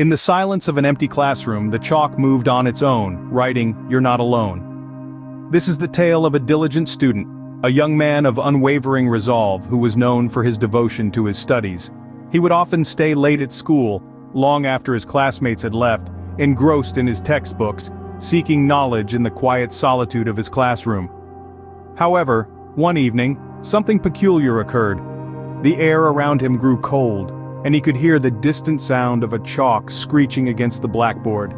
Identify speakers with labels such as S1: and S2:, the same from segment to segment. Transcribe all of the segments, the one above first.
S1: In the silence of an empty classroom, the chalk moved on its own, writing, "You're not alone." This is the tale of a diligent student, a young man of unwavering resolve who was known for his devotion to his studies. He would often stay late at school, long after his classmates had left, engrossed in his textbooks, seeking knowledge in the quiet solitude of his classroom. However, one evening, something peculiar occurred. The air around him grew cold, and he could hear the distant sound of a chalk screeching against the blackboard.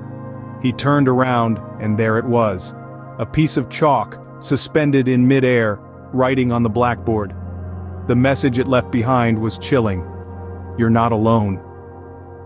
S1: He turned around, and there it was, a piece of chalk, suspended in mid-air, writing on the blackboard. The message it left behind was chilling. "You're not alone."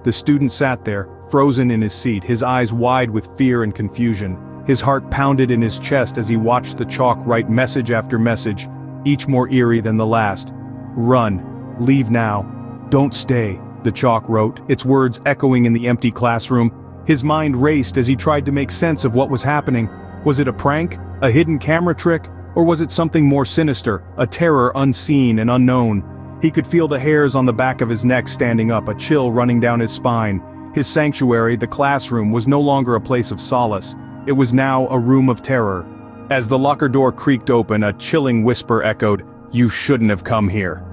S1: The student sat there, frozen in his seat, his eyes wide with fear and confusion. His heart pounded in his chest as he watched the chalk write message after message, each more eerie than the last. "Run. Leave now. Don't stay," the chalk wrote, its words echoing in the empty classroom. His mind raced as he tried to make sense of what was happening. Was it a prank? A hidden camera trick? Or was it something more sinister, a terror unseen and unknown? He could feel the hairs on the back of his neck standing up, a chill running down his spine. His sanctuary, the classroom, was no longer a place of solace. It was now a room of terror. As the locker door creaked open, a chilling whisper echoed, "You shouldn't have come here."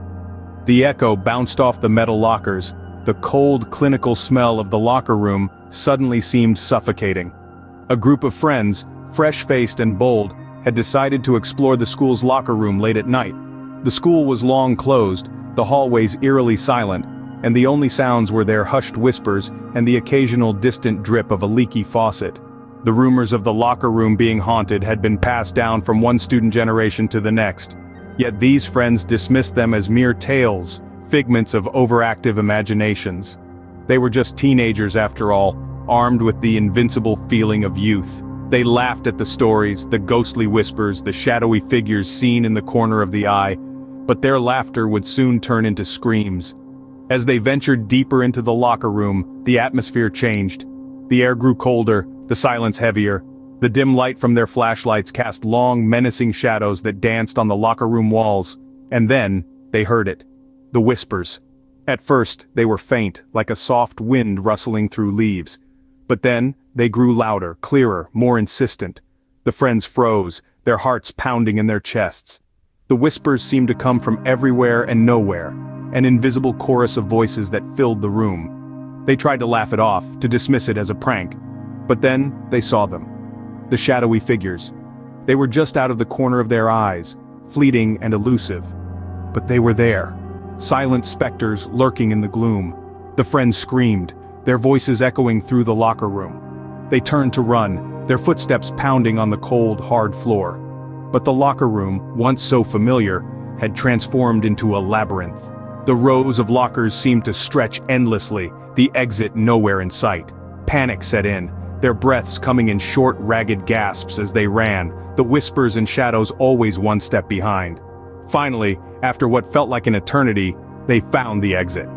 S1: The echo bounced off the metal lockers. The cold, clinical smell of the locker room suddenly seemed suffocating. A group of friends, fresh-faced and bold, had decided to explore the school's locker room late at night. The school was long closed, the hallways eerily silent, and the only sounds were their hushed whispers and the occasional distant drip of a leaky faucet. The rumors of the locker room being haunted had been passed down from one student generation to the next. Yet these friends dismissed them as mere tales, figments of overactive imaginations. They were just teenagers after all, armed with the invincible feeling of youth. They laughed at the stories, the ghostly whispers, the shadowy figures seen in the corner of the eye, but their laughter would soon turn into screams. As they ventured deeper into the locker room, the atmosphere changed. The air grew colder, the silence heavier. The dim light from their flashlights cast long, menacing shadows that danced on the locker room walls. And then, they heard it. The whispers. At first, they were faint, like a soft wind rustling through leaves. But then, they grew louder, clearer, more insistent. The friends froze, their hearts pounding in their chests. The whispers seemed to come from everywhere and nowhere, an invisible chorus of voices that filled the room. They tried to laugh it off, to dismiss it as a prank. But then, they saw them. The shadowy figures. They were just out of the corner of their eyes, fleeting and elusive. But they were there, silent specters lurking in the gloom. The friends screamed, their voices echoing through the locker room. They turned to run, their footsteps pounding on the cold, hard floor. But the locker room, once so familiar, had transformed into a labyrinth. The rows of lockers seemed to stretch endlessly, the exit nowhere in sight. Panic set in, their breaths coming in short, ragged gasps as they ran, the whispers and shadows always one step behind. Finally, after what felt like an eternity, they found the exit.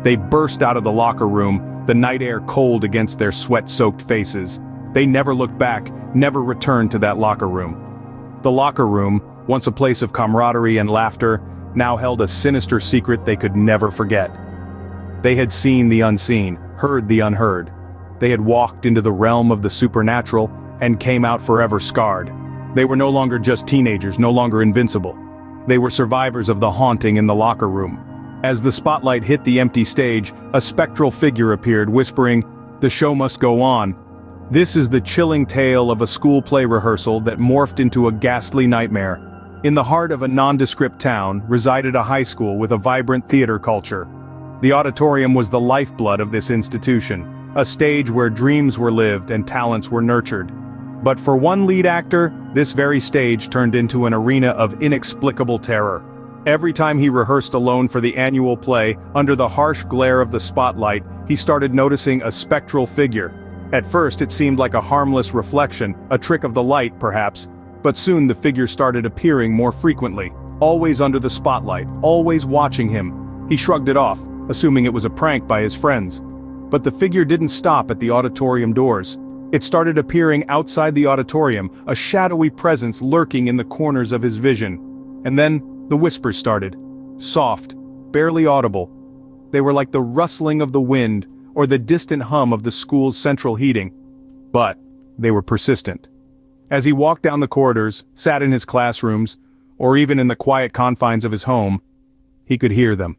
S1: They burst out of the locker room, the night air cold against their sweat-soaked faces. They never looked back, never returned to that locker room. The locker room, once a place of camaraderie and laughter, now held a sinister secret they could never forget. They had seen the unseen, heard the unheard. They had walked into the realm of the supernatural, and came out forever scarred. They were no longer just teenagers, no longer invincible. They were survivors of the haunting in the locker room. As the spotlight hit the empty stage, a spectral figure appeared, whispering, "The show must go on." This is the chilling tale of a school play rehearsal that morphed into a ghastly nightmare. In the heart of a nondescript town resided a high school with a vibrant theater culture. The Auditorium was the lifeblood of this institution, a stage where dreams were lived and talents were nurtured. But for one lead actor, this very stage turned into an arena of inexplicable terror. Every time he rehearsed alone for the annual play, under the harsh glare of the spotlight, he started noticing a spectral figure. At first it seemed like a harmless reflection, a trick of the light perhaps, but soon the figure started appearing more frequently, always under the spotlight, always watching him. He shrugged it off, assuming it was a prank by his friends. But the figure didn't stop at the auditorium doors. It started appearing outside the auditorium, a shadowy presence lurking in the corners of his vision. And then, the whispers started. Soft, barely audible. They were like the rustling of the wind, or the distant hum of the school's central heating. But they were persistent. As he walked down the corridors, sat in his classrooms, or even in the quiet confines of his home, he could hear them.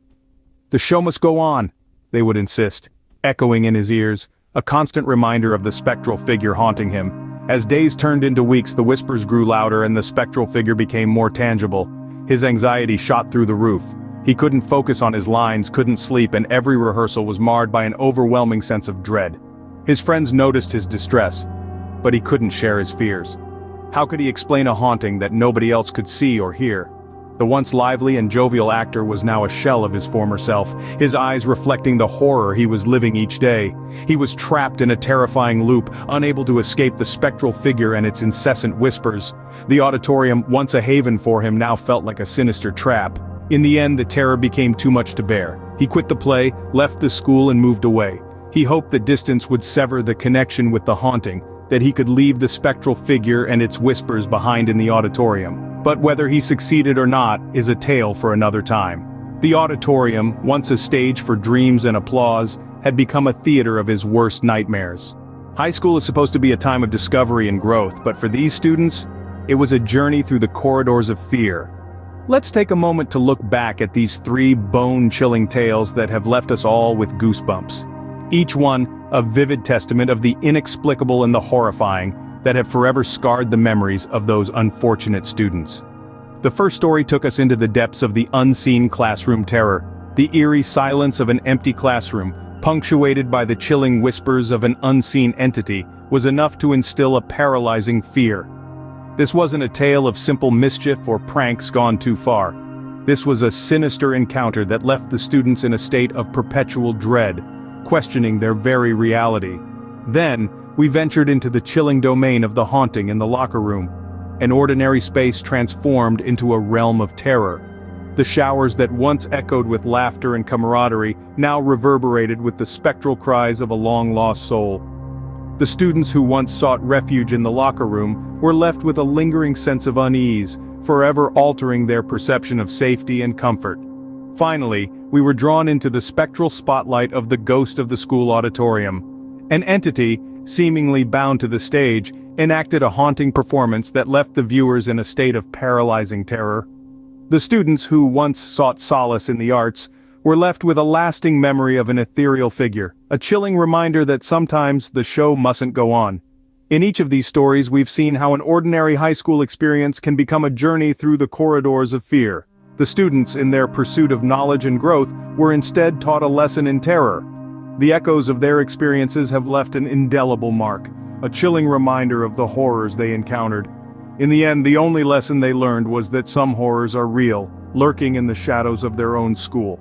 S1: "The show must go on," they would insist, echoing in his ears, a constant reminder of the spectral figure haunting him. As days turned into weeks, the whispers grew louder and the spectral figure became more tangible. His anxiety shot through the roof. He couldn't focus on his lines, couldn't sleep, and every rehearsal was marred by an overwhelming sense of dread. His friends noticed his distress, but he couldn't share his fears. How could he explain a haunting that nobody else could see or hear? The once lively and jovial actor was now a shell of his former self, his eyes reflecting the horror he was living each day. He was trapped in a terrifying loop, unable to escape the spectral figure and its incessant whispers. The auditorium, once a haven for him, now felt like a sinister trap. In the end, the terror became too much to bear. He quit the play, left the school, and moved away. He hoped the distance would sever the connection with the haunting, that he could leave the spectral figure and its whispers behind in the auditorium. But whether he succeeded or not is a tale for another time. The auditorium, once a stage for dreams and applause, had become a theater of his worst nightmares. High school is supposed to be a time of discovery and growth, but for these students, it was a journey through the corridors of fear. Let's take a moment to look back at these three bone-chilling tales that have left us all with goosebumps. Each one, a vivid testament of the inexplicable and the horrifying, that have forever scarred the memories of those unfortunate students. The first story took us into the depths of the unseen classroom terror. The eerie silence of an empty classroom, punctuated by the chilling whispers of an unseen entity, was enough to instill a paralyzing fear. This wasn't a tale of simple mischief or pranks gone too far. This was a sinister encounter that left the students in a state of perpetual dread, questioning their very reality. Then, we ventured into the chilling domain of the haunting in the locker room. An ordinary space transformed into a realm of terror. The showers that once echoed with laughter and camaraderie now reverberated with the spectral cries of a long-lost soul. The students who once sought refuge in the locker room were left with a lingering sense of unease, forever altering their perception of safety and comfort. Finally, we were drawn into the spectral spotlight of the ghost of the school auditorium. An entity, seemingly bound to the stage, enacted a haunting performance that left the viewers in a state of paralyzing terror. The students who once sought solace in the arts were left with a lasting memory of an ethereal figure, a chilling reminder that sometimes the show mustn't go on. In each of these stories, we've seen how an ordinary high school experience can become a journey through the corridors of fear. The students, in their pursuit of knowledge and growth, were instead taught a lesson in terror. The echoes of their experiences have left an indelible mark, a chilling reminder of the horrors they encountered. In the end, the only lesson they learned was that some horrors are real, lurking in the shadows of their own school.